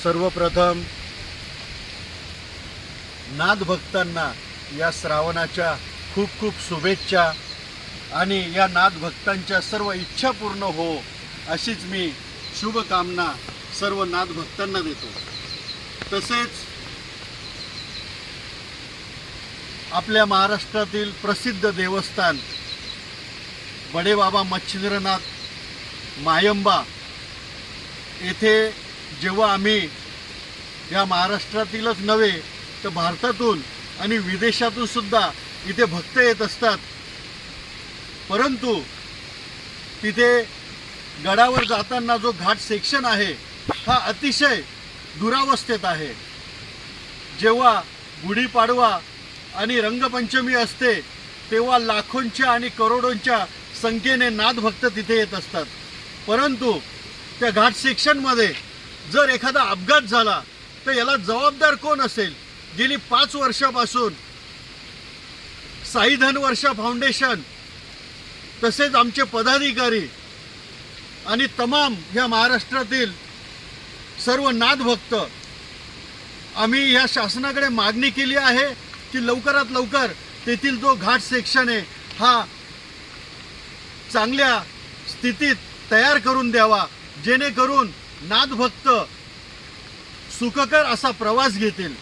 सर्वप्रथम नाद भक्तांना या श्रावणाच्या खूप खूप शुभेच्छा आणि या नाद भक्तांच्या सर्व इच्छा पूर्ण हो अशीच मी शुभकामना सर्व नाद भक्तांना देतो। तसेच आपल्या महाराष्ट्रातील प्रसिद्ध देवस्थान बडेबाबा मच्छिंद्रनाथ मायंबा येथे जेव्हा आम्ही या महाराष्ट्रातीलच नव्हे तर भारतातून आणि विदेशातून सुद्धा इथे भक्त येत असतात, परंतु तिथे गडावर जाताना जो घाट सेक्शन आहे हा अतिशय दुरावस्थेत आहे। जेव्हा गुढीपाडवा आणि रंगपंचमी असते तेव्हा लाखोंच्या आणि करोडोंच्या संख्येने नादभक्त तिथे येत असतात, परंतु त्या घाट सेक्शनमध्ये जर एखादा अपघात झाला तर याला जबाबदार कोण असेल? गेली 5 वर्षापासून साई धनवर्षा फाउंडेशन तसेच आमचे पदाधिकारी आणि तमाम या महाराष्ट्रातील सर्व नादभक्त आम्ही या शासनाकडे मागणी केली आहे की लवकरात लवकर तेथील जो घाट सेक्शन आहे हा चांगल्या स्थितीत तयार करून द्यावा, जेणेकरून नादभक्त सुखकर असा प्रवास घेतील।